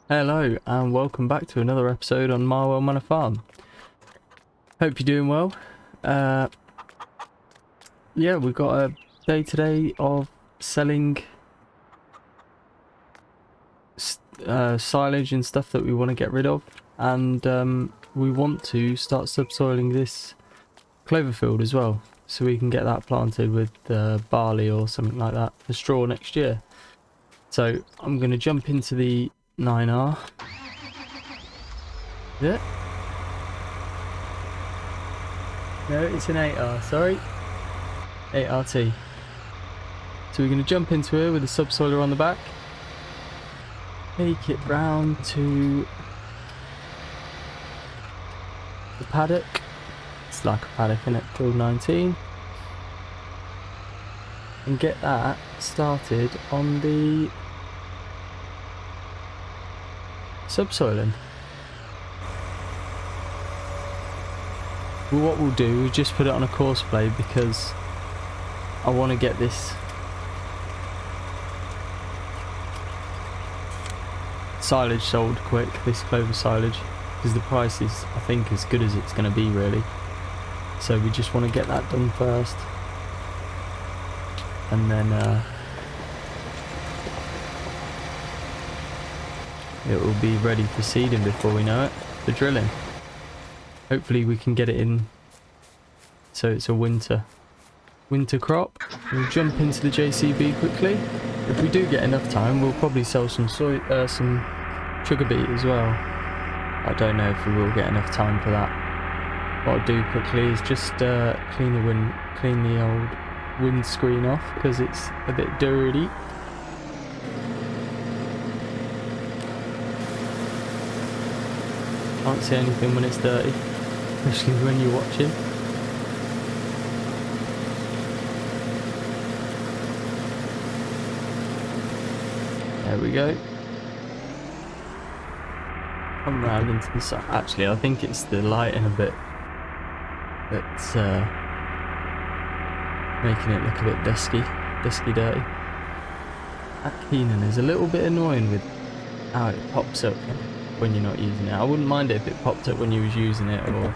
Hello and welcome back to another episode on Marwell Manor Farm. Hope you're doing well. Yeah, we've got a day today of selling silage and stuff that we want to get rid of, and we want to start subsoiling this clover field as well, so we can get that planted with barley or something like that for straw next year. So I'm going to jump into the 9R. Yeah. No, it's an 8R, sorry. 8RT. So we're going to jump into it with a subsoiler on the back. Take it round to the paddock. It's like a paddock in it, field 19. And get that started on the subsoiling. Well, what we'll do is just put it on a course play because I want to get this silage sold quick, this clover silage, because the price is, I think, as good as it's going to be really. So we just want to get that done first, and then it will be ready for seeding before we know it, for drilling. Hopefully we can get it in so it's a winter crop. We'll jump into the JCB quickly. If we do get enough time, we'll probably sell some some sugar beet as well. I don't know if we will get enough time for that. What I'll do quickly is just clean the old windscreen off because it's a bit dirty. Can't see anything when it's dirty, especially when you're watching. There we go. Come round into the side. Actually, I think it's the lighting a bit that's making it look a bit dusky dirty. That Keenan is a little bit annoying with how it pops up when you're not using it. I wouldn't mind it if it popped up when you was using it, or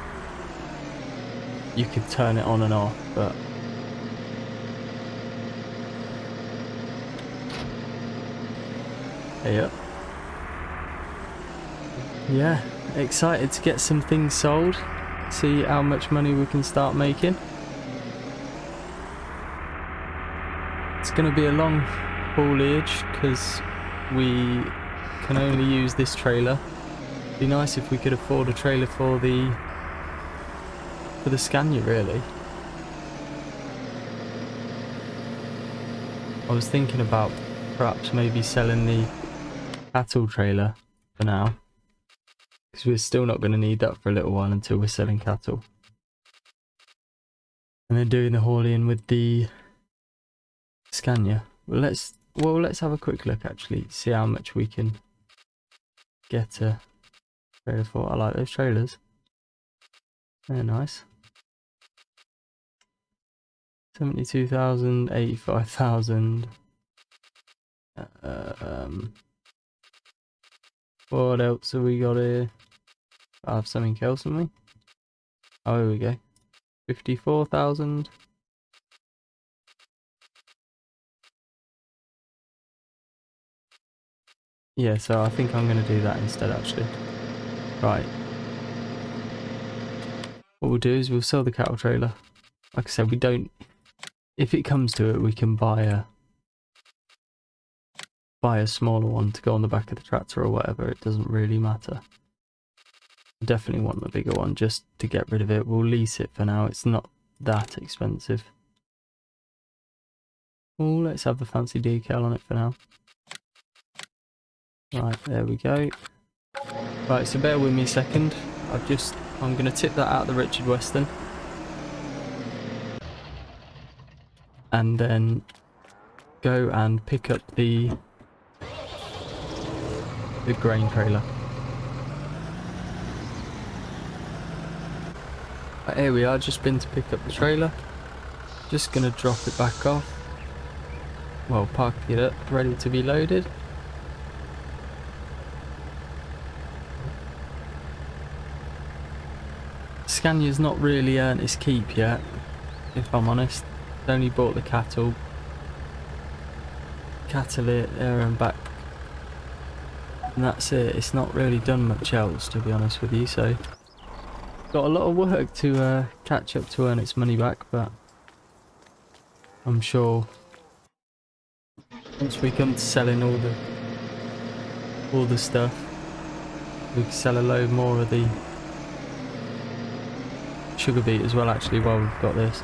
you could turn it on and off, but yeah, excited to get some things sold, see how much money we can start making. It's going to be a long haulage because we can only use this trailer. It'd be nice if we could afford a trailer for the Scania, really. I was thinking about perhaps maybe selling the cattle trailer for now, because we're still not going to need that for a little while until we're selling cattle, and then doing the hauling with the Scania. Well, let's have a quick look, actually, see how much we can get a trailer for. I like those trailers, they're nice. 72,000, 85,000. What else have we got here? I have something else on me. Oh, here we go. 54,000. Yeah, so I think I'm going to do that instead, actually. Right. What we'll do is we'll sell the cattle trailer. Like I said, we don't... If it comes to it, we can buy a smaller one to go on the back of the tractor or whatever. It doesn't really matter. I definitely want the bigger one just to get rid of it. We'll lease it for now. It's not that expensive. Oh, let's have the fancy decal on it for now. Right, there we go. Right, so bear with me a second. I'm going to tip that out of the Richard Weston. And then go and pick up the grain trailer. Right, here we are, just been to pick up the trailer. Just going to drop it back off. Well, park it up, ready to be loaded. Scania's not really earned its keep yet, if I'm honest. It's only bought the cattle it there and back, and that's it. It's not really done much else, to be honest with you, so got a lot of work to catch up to earn its money back, but I'm sure once we come to selling all the stuff, we can sell a load more of the sugar beet as well, actually, while we've got this.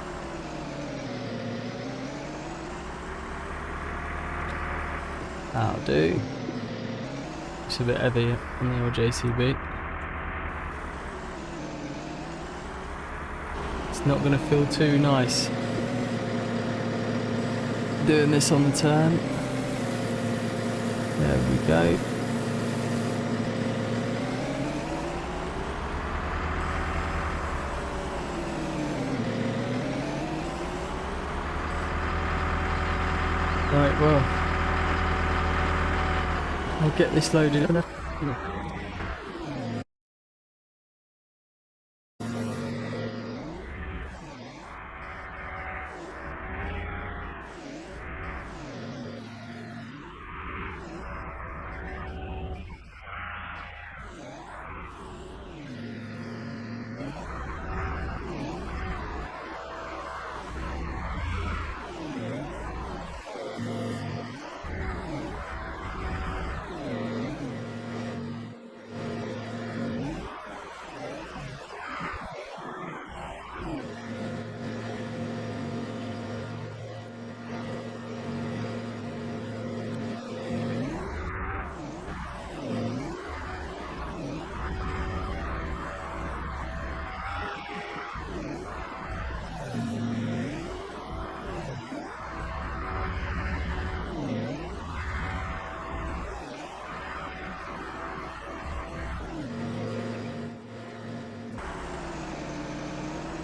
That'll do. It's a bit heavy on the old JCB. It's not going to feel too nice doing this on the turn. There we go. Right, well, I'll get this loaded up.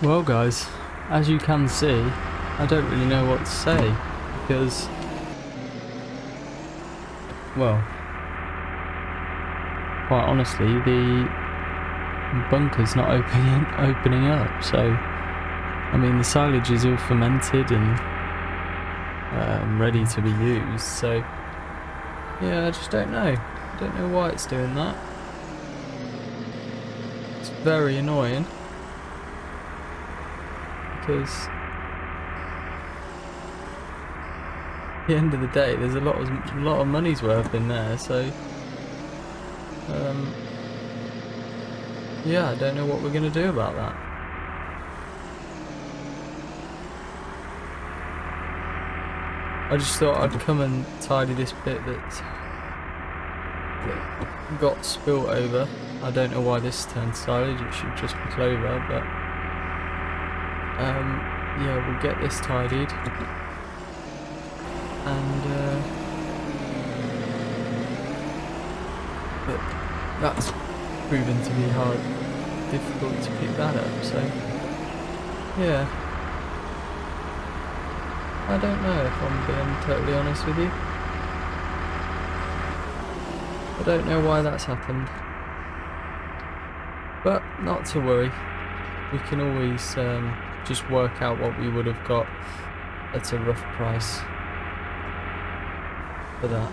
Well guys, as you can see, I don't really know what to say, because, well, quite honestly, the bunker's not opening up, so, I mean, the silage is all fermented and ready to be used, so, yeah, I just don't know. I don't know why it's doing that. It's very annoying. Because at the end of the day, there's a lot of money's worth in there. So, yeah, I don't know what we're gonna do about that. I just thought I'd come and tidy this bit that got spilt over. I don't know why this turned silage. It should just be clover, but. Yeah, we'll get this tidied, and but that's proven to be difficult to pick that up, so yeah, I don't know if I'm being totally honest with you. I don't know why that's happened, but not to worry, we can always just work out what we would have got at a rough price for that.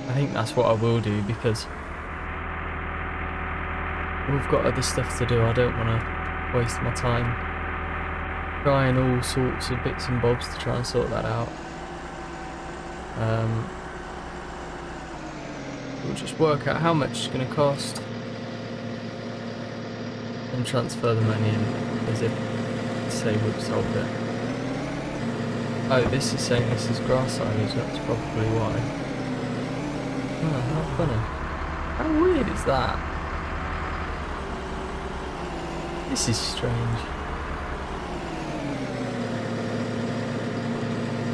I think that's what I will do, because we've got other stuff to do. I don't want to waste my time trying all sorts of bits and bobs to try and sort that out. We'll just work out how much it's going to cost and transfer the money in as if say we've sold it. Oh, this is saying this is grass silage, that's probably why. Oh, how funny. How weird is that? This is strange.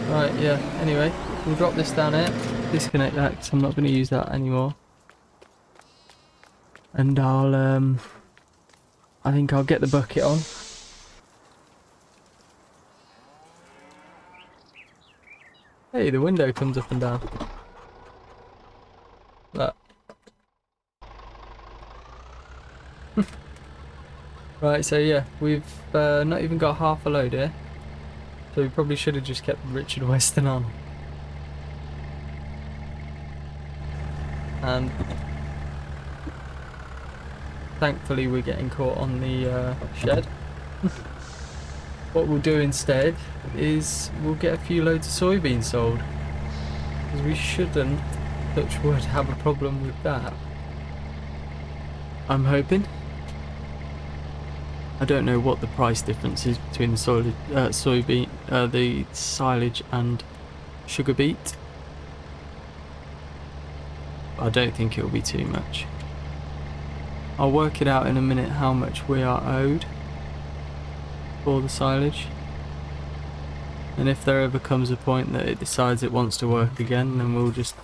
Right, yeah, anyway, we'll drop this down here, disconnect that because I'm not going to use that anymore. And I think I'll get the bucket on. Hey, the window comes up and down. Look. Right, so yeah, we've not even got half a load here. So we probably should have just kept Richard Weston on. And thankfully we're getting caught on the shed. What we'll do instead is we'll get a few loads of soybeans sold. Because we shouldn't, touch wood, have a problem with that. I'm hoping. I don't know what the price difference is between the soybean, the silage and sugar beet. I don't think it'll be too much. I'll work it out in a minute how much we are owed for the silage. And if there ever comes a point that it decides it wants to work again, then we'll just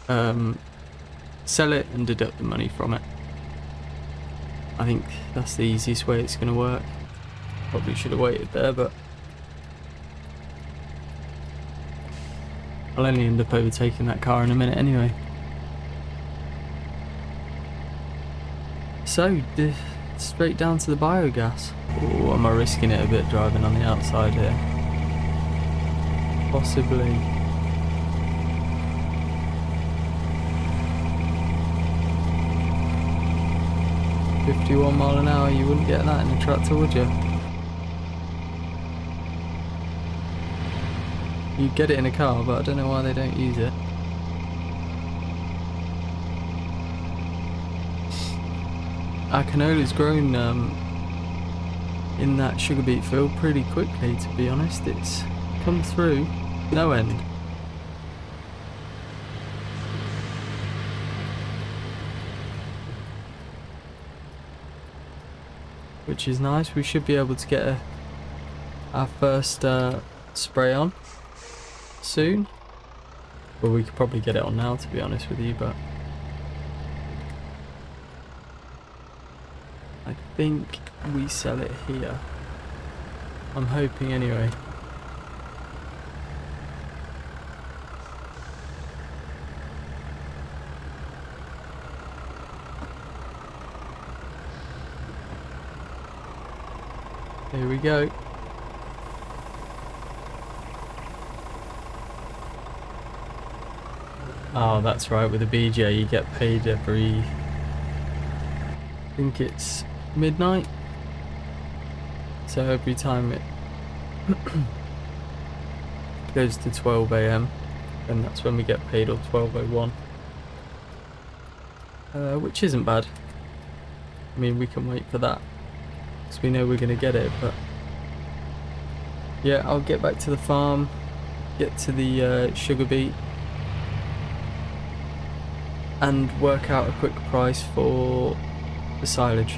sell it and deduct the money from it. I think that's the easiest way it's going to work. Probably should have waited there, but I'll only end up overtaking that car in a minute anyway. So, straight down to the biogas. Oh, am I risking it a bit driving on the outside here? Possibly. "51 mile an hour, you wouldn't get that in a tractor, would you?" You'd get it in a car, but I don't know why they don't use it. Our canola's grown in that sugar beet field pretty quickly, to be honest. It's come through no end. Which is nice. We should be able to get our first spray on soon. Well, we could probably get it on now, to be honest with you, but I think we sell it here. I'm hoping anyway. Here we go. Oh, that's right, with the BJ you get paid every, I think it's midnight. So every time it goes to 12 AM, then that's when we get paid, or 12:01. Which isn't bad. I mean, we can wait for that, because we know we're going to get it, but yeah, I'll get back to the farm, get to the sugar beet, and work out a quick price for the silage.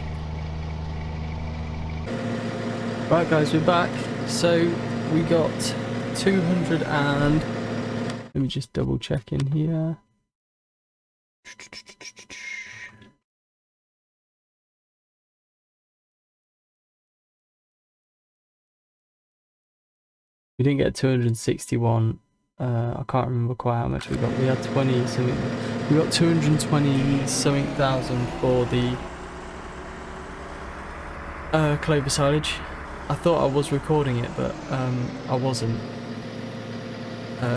Right guys, we're back. So we got 200 and... let me just double check in here. We didn't get 261. I can't remember quite how much we got. We had 20 something. We got 220 something thousand for the clover silage. I thought I was recording it, but I wasn't.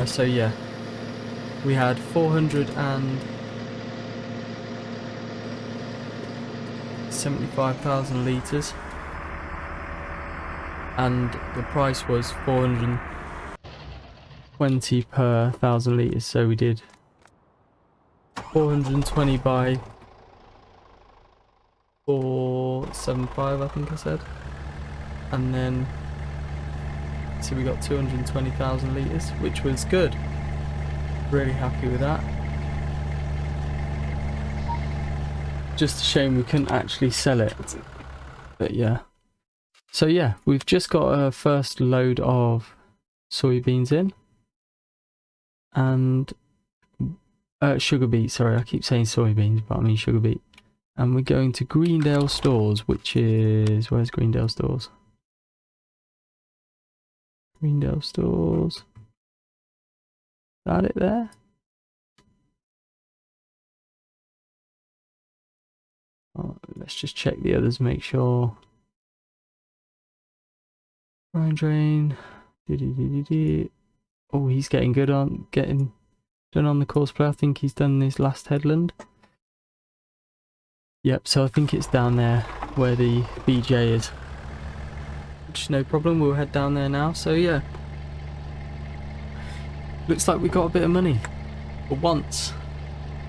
So yeah, we had 475,000 litres, and the price was 420 per 1,000 litres. So we did 420 by 475, I think I said. And then, so we got 220,000 litres, which was good. Really happy with that. Just a shame we couldn't actually sell it. But yeah. So yeah, we've just got our first load of soybeans in. And sugar beet, sorry, I keep saying soybeans, but I mean sugar beet. And we're going to Greendale Stores, which is, where's Greendale Stores? Greendale Stores. Is that it there? Oh, let's just check the others, make sure Brine drain. Oh, he's getting good on done on the course play. I think he's done his last headland. Yep, so I think it's down there where the BJ is. Which is no problem, we'll head down there now. So yeah. Looks like we got a bit of money. For once.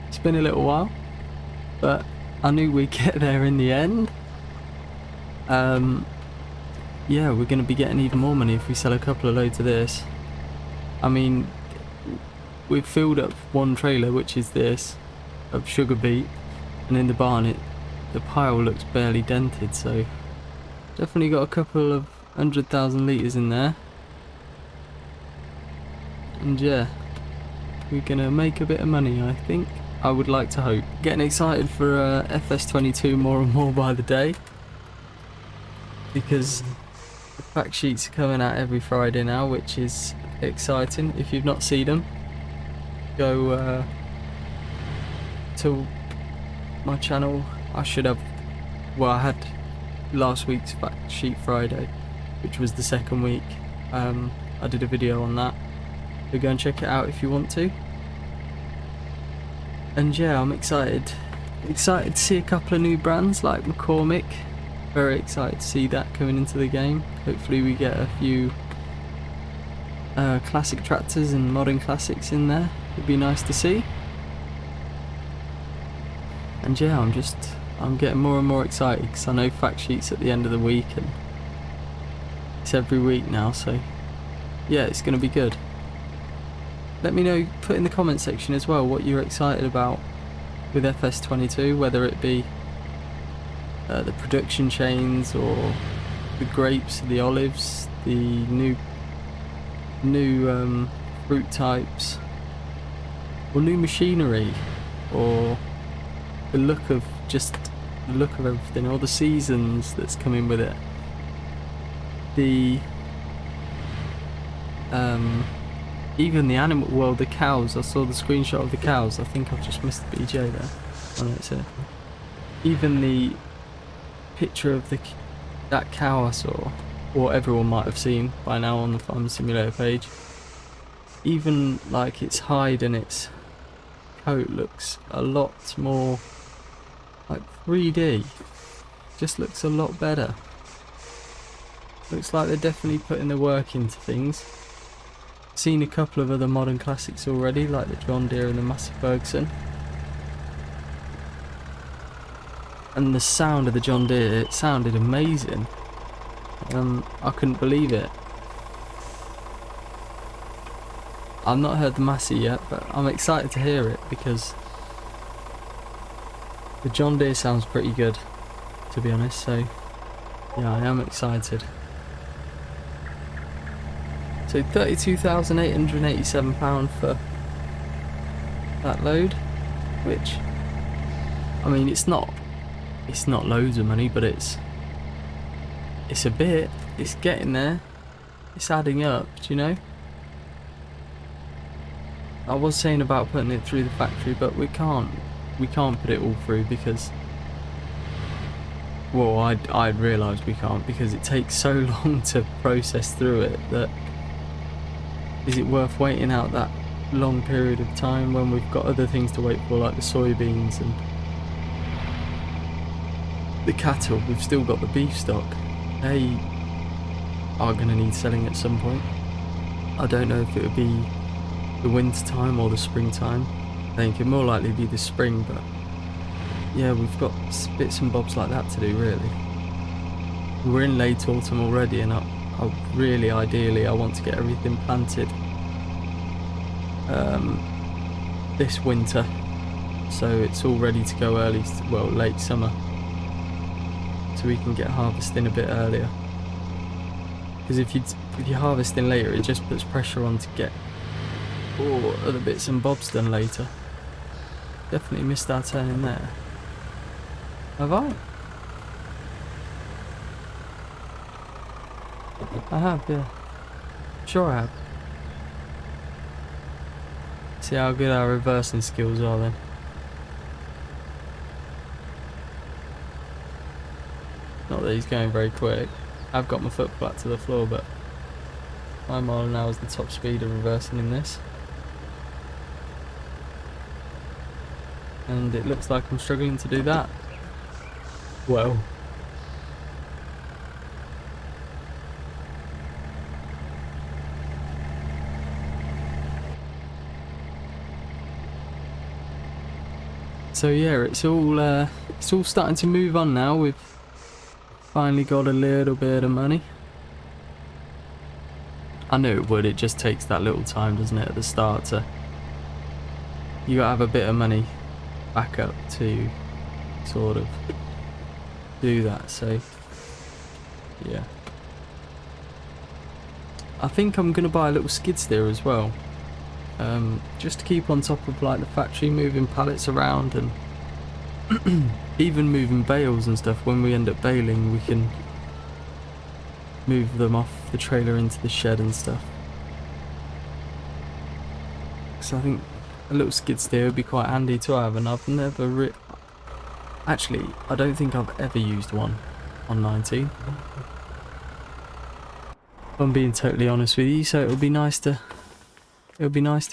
It's been a little while. But I knew we'd get there in the end. Yeah, we're going to be getting even more money if we sell a couple of loads of this. I mean, we've filled up one trailer, which is this, of sugar beet, and in the barn the pile looks barely dented, so definitely got a couple of 100,000 litres in there. And yeah, we're going to make a bit of money, I think. I would like to hope. Getting excited for FS22 more and more by the day, because the fact sheets are coming out every Friday now, which is exciting. If you've not seen them, go to my channel. I should have, well, I had last week's fact sheet Friday, which was the second week. I did a video on that, so go and check it out if you want to. And yeah, I'm excited to see a couple of new brands like McCormick. Very excited to see that coming into the game. Hopefully we get a few classic tractors and modern classics in there. It'd be nice to see. And yeah, I'm getting more and more excited because I know fact sheets at the end of the week, and it's every week now, so yeah, it's going to be good. Let me know, put in the comment section as well what you're excited about with FS22, whether it be the production chains or the grapes, the olives, the new fruit types, or new machinery, or the look of everything, or the seasons that's coming with it. Even the animal, well, the cows. I saw the screenshot of the cows. I think I've just missed the BJ there. Oh no, it's it. Even the picture of that cow I saw, or everyone might have seen by now on the Farm Simulator page. Even like its hide and its coat looks a lot more like 3D. Just looks a lot better. Looks like they're definitely putting the work into things. Seen a couple of other modern classics already, like the John Deere and the Massey Ferguson. And the sound of the John Deere, it sounded amazing. I couldn't believe it. I've not heard the Massey yet, but I'm excited to hear it because the John Deere sounds pretty good, to be honest, so yeah, I am excited. So £32,887 for that load, which, I mean, it's not loads of money, but it's a bit. It's getting there. It's adding up, do you know? I was saying about putting it through the factory, but we can't put it all through because, well, I'd realised we can't because it takes so long to process through it that is it worth waiting out that long period of time when we've got other things to wait for, like the soybeans and the cattle. We've still got the beef stock. They are going to need selling at some point. I don't know if it would be the winter time or the springtime. I think it'd more likely be the spring, but yeah, we've got bits and bobs like that to do really. We're in late autumn already, and I really, ideally, I want to get everything planted this winter, so it's all ready to go late summer, so we can get harvesting a bit earlier. Because if you're harvesting later, it just puts pressure on to get all other bits and bobs done later. Definitely missed our turn in there. Have I? I have, yeah. Sure I have. See how good our reversing skills are then. Not that he's going very quick. I've got my foot flat to the floor, but 5 mile an hour is the top speed of reversing in this. And it looks like I'm struggling to do that. Well. So yeah, it's all starting to move on now. We've finally got a little bit of money. I knew it would, it just takes that little time, doesn't it, at the start to... You gotta have a bit of money back up to sort of do that, so yeah. I think I'm gonna buy a little skid steer as well. Just to keep on top of like the factory, moving pallets around and even moving bales and stuff. When we end up baling, we can move them off the trailer into the shed and stuff. So I think a little skid steer would be quite handy to have, and I've never actually, I don't think I've ever used one on 19. If I'm being totally honest with you, so it would be nice to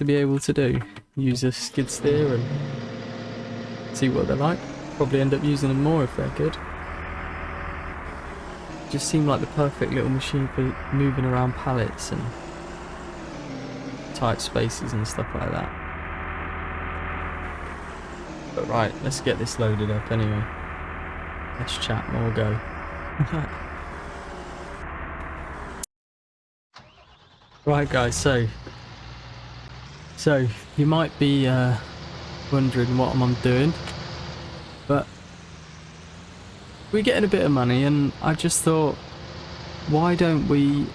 be able to use a skid steer and see what they're like. Probably end up using them more if they're good. Just seem like the perfect little machine for moving around pallets and tight spaces and stuff like that. But right, let's get this loaded up anyway. Let's chat more go. Right guys, so you might be wondering what I'm doing, but we're getting a bit of money and I just thought, why don't we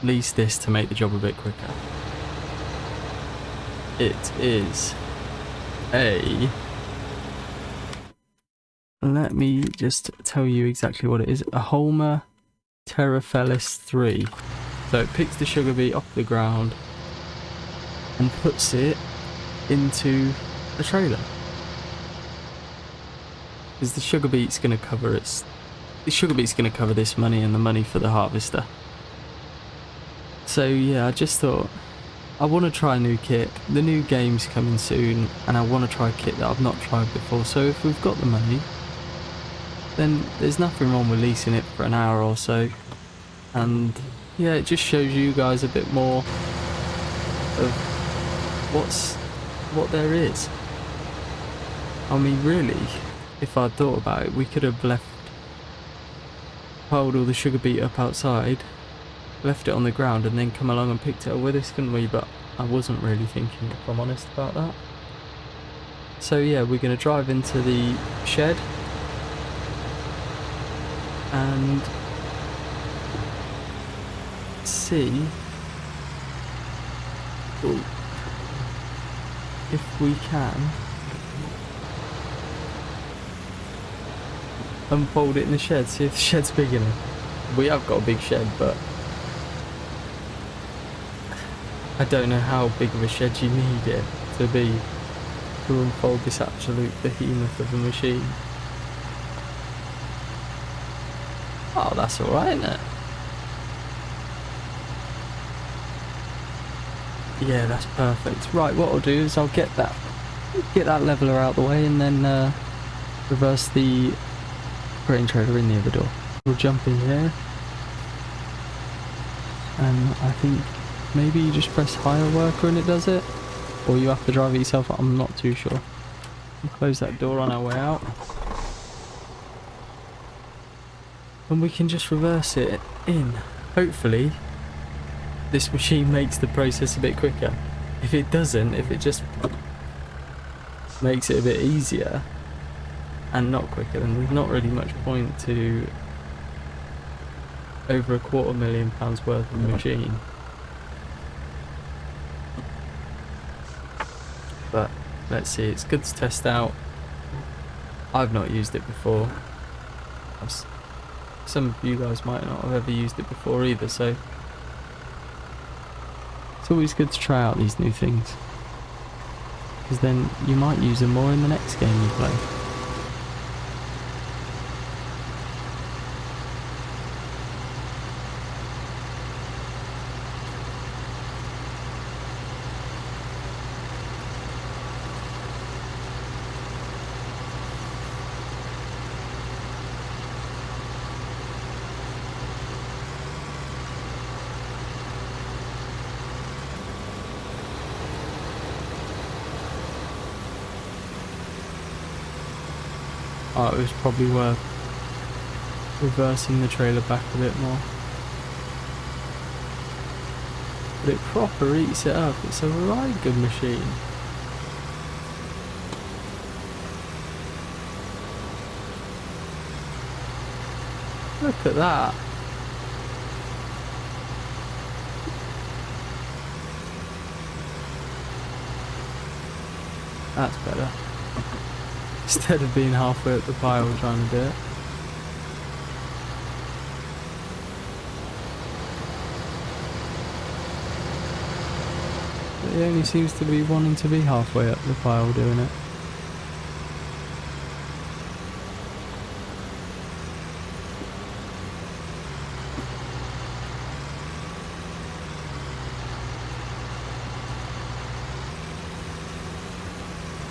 lease this to make the job a bit quicker? It is let me just tell you exactly what it is. A Homer Terrafellis 3. So it picks the sugar beet off the ground and puts it into a trailer. Because the sugar beet's going to cover this money and the money for the harvester. So yeah, I just thought I want to try a new kit. The new game's coming soon and I want to try a kit that I've not tried before. So if we've got the money, then there's nothing wrong with leasing it for an hour or so. And yeah, it just shows you guys a bit more of what there is. I mean, really, if I'd thought about it, we could have piled all the sugar beet up outside, left it on the ground and then come along and picked it up with us, couldn't we? But I wasn't really thinking, if I'm honest, about that. So yeah, we're going to drive into the shed and see if we can unfold it in the shed, see if the shed's big enough. We have got a big shed, but I don't know how big of a shed you need it to be to unfold this absolute behemoth of a machine. Oh, that's alright, isn't it? Yeah, that's perfect. Right, what I'll do is I'll get that leveler out the way and then reverse the grain trailer in the other door. We'll jump in here, and I think maybe you just press hire worker and it does it, or you have to drive it yourself. I'm not too sure. We'll close that door on our way out, and we can just reverse it in. Hopefully this machine makes the process a bit quicker. If it doesn't, if it just makes it a bit easier and not quicker, then there's not really much point to over £250,000 worth of machine. But let's see, it's good to test out. I've not used it before. Some of you guys might not have ever used it before either, so it's always good to try out these new things, because then you might use them more in the next game you play. Oh, it was probably worth reversing the trailer back a bit more. But it proper eats it up. It's a right good machine. Look at that. That's better. Instead of being halfway up the pile trying to do it. But he only seems to be wanting to be halfway up the pile doing it.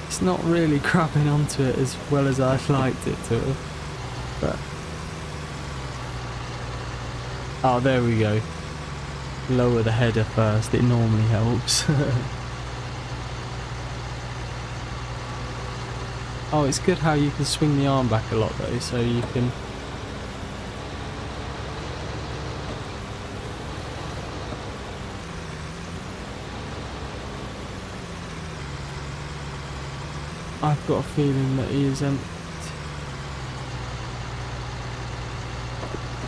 It's not really grabbing onto it as well as I'd liked it to have, but... Oh, there we go. Lower the header first, it normally helps. Oh, it's good how you can swing the arm back a lot though, so you can... I've got a feeling that he is empty.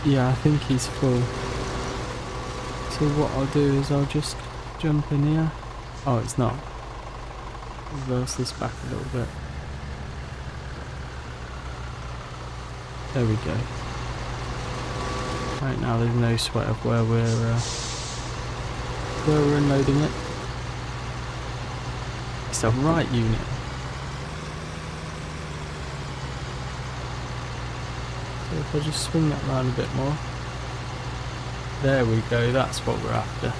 Yeah, I think he's full. So what I'll do is I'll just jump in here. Oh, it's not. Reverse this back a little bit. There we go. Right now there's no sweat of where we're unloading it. It's a right unit. So if I just swing that round a bit more. There we go, that's what we're after.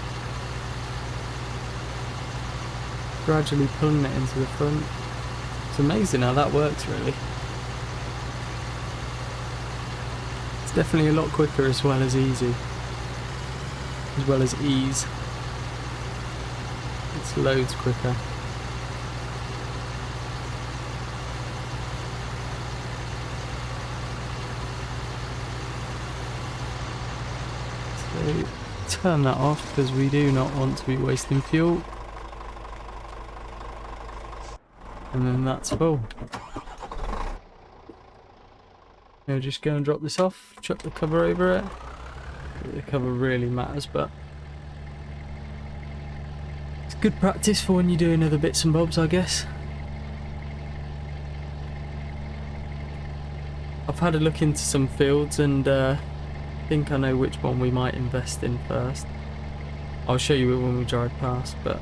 Gradually pulling it into the front. It's amazing how that works really. It's definitely a lot quicker as well as easy. As well as ease. It's loads quicker. So turn that off because we do not want to be wasting fuel. And then that's full. Now just go and drop this off, chuck the cover over it. The cover really matters, but it's good practice for when you're doing other bits and bobs, I guess. I've had a look into some fields and I think I know which one we might invest in first. I'll show you it when we drive past, but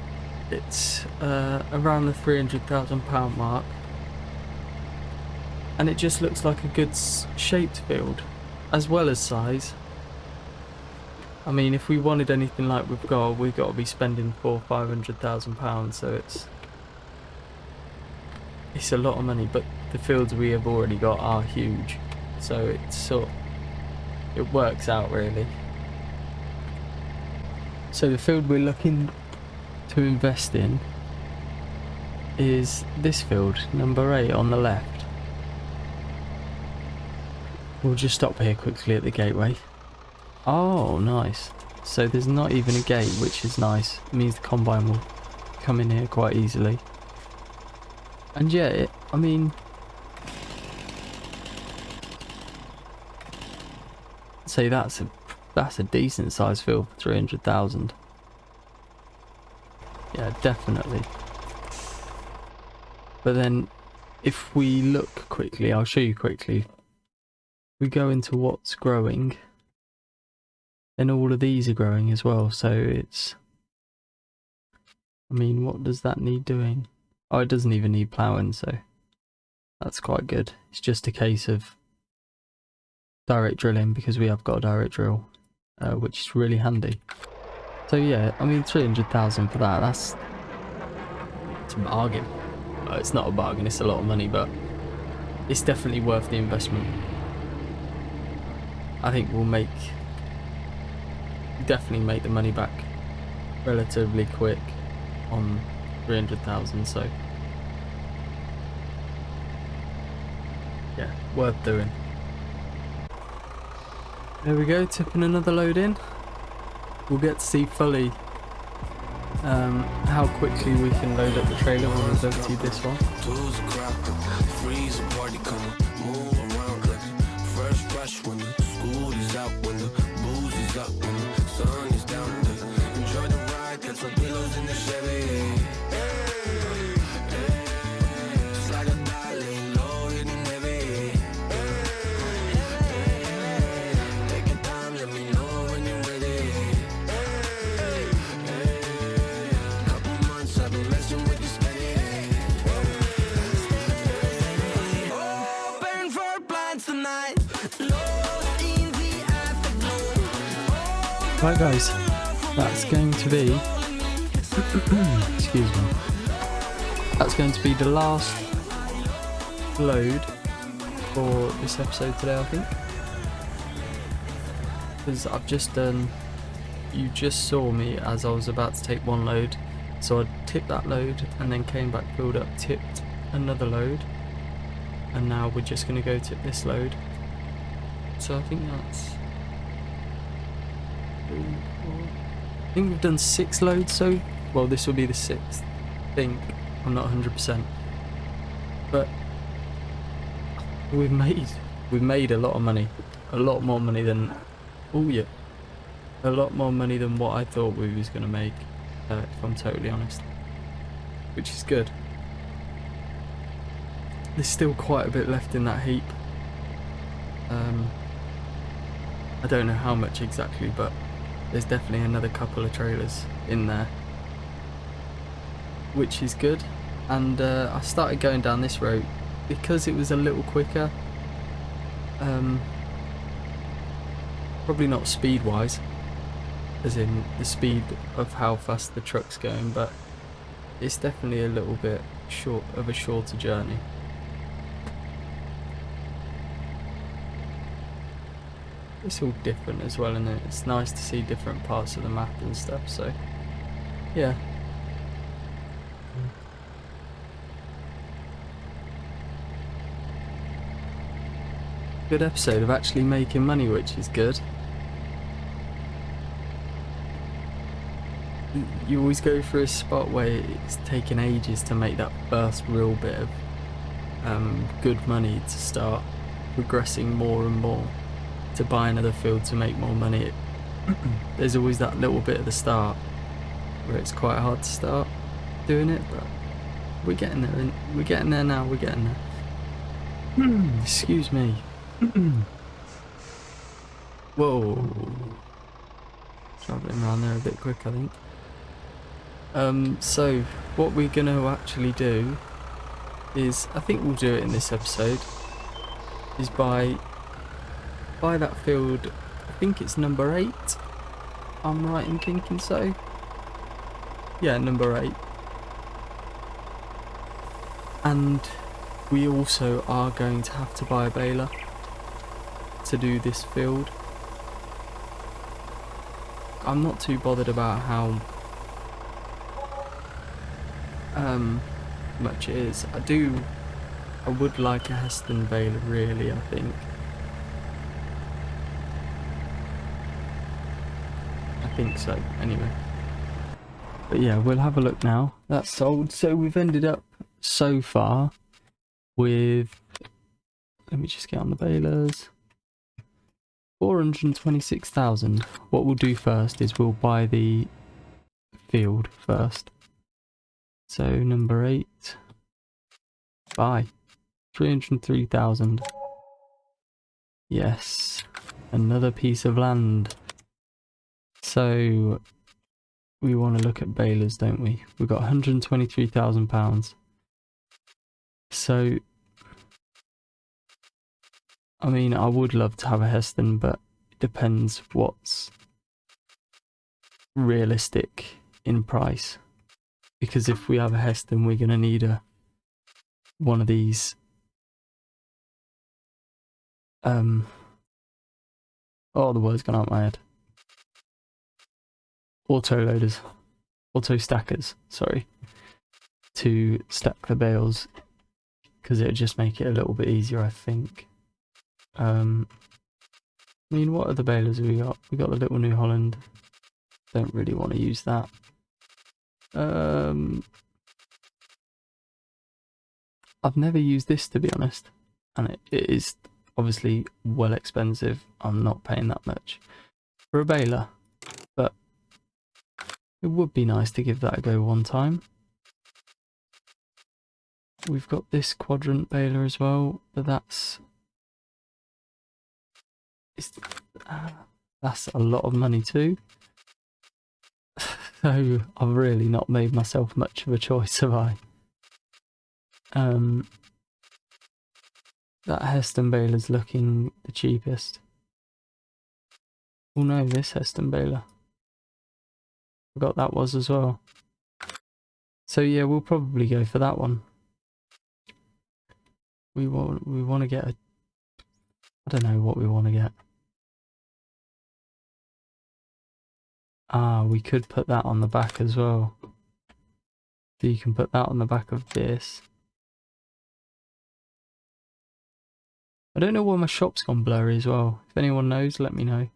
it's around the £300,000 mark. And it just looks like a good shaped field, as well as size. I mean, if we wanted anything like we've got to be spending £400,000 or £500,000, so it's a lot of money. But the fields we have already got are huge, so it works out really. So the field we're looking to invest in is this field, number 8 on the left. We'll just stop here quickly at the gateway. Oh, nice. So there's not even a gate, which is nice. It means the combine will come in here quite easily. And yeah, I mean, I'd say that's a decent sized field for 300,000. Yeah, definitely. But then, if we look quickly, I'll show you quickly. We go into what's growing, then all of these are growing as well, so it's, I mean, what does that need doing? Oh, it doesn't even need ploughing, so that's quite good. It's just a case of direct drilling, because we have got a direct drill, which is really handy. So yeah, I mean, 300,000 for that, it's a bargain. It's not a bargain, it's a lot of money, but it's definitely worth the investment. I think we'll definitely make the money back relatively quick on 300,000. So yeah, worth doing. There we go, tipping another load in. We'll get to see fully how quickly we can load up the trailer when we've emptied this one. Right guys, that's going to be excuse me, that's going to be the last load for this episode today, I think, because I've just done, you just saw me as I was about to take one load, so I tipped that load and then came back, filled up, tipped another load, and now we're just going to go tip this load. So I think that's 3, 4. I think we've done 6 loads, so well, this will be the 6th. I think, I'm not 100%, but we've made a lot of money, a lot more money than, oh yeah, a lot more money than what I thought we was gonna make, if I'm totally honest, which is good. There's still quite a bit left in that heap. I don't know how much exactly, but there's definitely another couple of trailers in there, which is good. And I started going down this route because it was a little quicker, probably not speed wise as in the speed of how fast the truck's going, but it's definitely a little bit shorter journey. It's all different as well, and it's nice to see different parts of the map and stuff, so yeah. Good episode of actually making money, which is good. You always go through a spot where it's taken ages to make that first real bit of good money to start progressing more and more to buy another field to make more money. There's always that little bit at the start where it's quite hard to start doing it, but we're getting there, and we're getting there now. We're getting there. Excuse me. Whoa, travelling around there a bit quick, I think. So what we're gonna actually do is, I think we'll do it in this episode, is buy that field. I think it's number 8. I'm right in thinking so. Yeah, number 8. And we also are going to have to buy a baler to do this field. I'm not too bothered about how much it is. I would like a Heston baler, really, I think. So anyway, but yeah, we'll have a look now. That's sold. So we've ended up so far with, let me just get on the balers, 426,000. What we'll do first is we'll buy the field first. So number 8, buy 303,000. Yes, another piece of land. So we want to look at balers, don't we? We've got £123,000. So I mean, I would love to have a Heston, but it depends what's realistic in price. Because if we have a Heston, we're going to need one of these oh, the word's gone out of my head. Auto stackers, sorry, to stack the bales, because it'd just make it a little bit easier, I think. I mean, what other balers have we got? We got the little New Holland. Don't really want to use that. I've never used this, to be honest, and it is obviously well expensive. I'm not paying that much for a baler, but it would be nice to give that a go one time. We've got this quadrant baler as well, but that's a lot of money too. So I've really not made myself much of a choice, have I? That Heston baler's looking the cheapest. Oh no, this Heston baler. Forgot that was as well. So yeah, we'll probably go for that one. We want to get a... I don't know what we want to get. Ah, we could put that on the back as well. So you can put that on the back of this. I don't know why my shop's gone blurry as well. If anyone knows, let me know.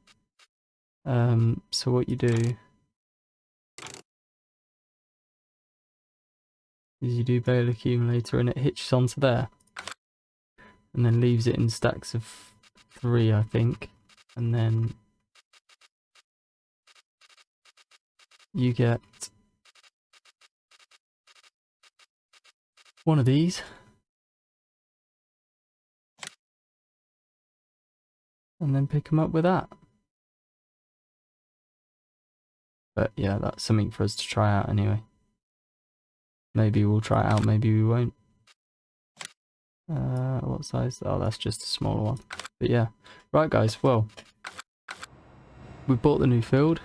So what you do is you do bale accumulator and it hitches onto there. And then leaves it in stacks of 3, I think. And then you get one of these. And then pick them up with that. But yeah, that's something for us to try out anyway. Maybe we'll try it out, maybe we won't. What size? Oh, that's just a smaller one. But yeah. Right guys, well, we've bought the new field.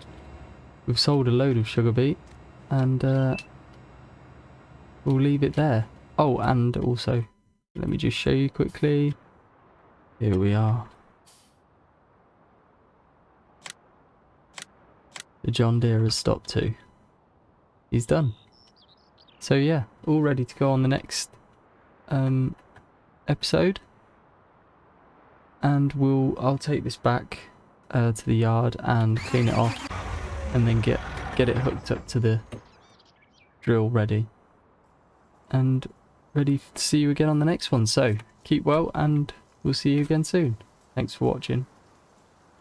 We've sold a load of sugar beet. And we'll leave it there. Oh, and also, let me just show you quickly. Here we are. The John Deere has stopped too. He's done. So yeah, all ready to go on the next episode. And I'll take this back to the yard and clean it off, and then get it hooked up to the drill ready. And ready to see you again on the next one. So keep well, and we'll see you again soon. Thanks for watching.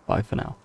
Bye for now.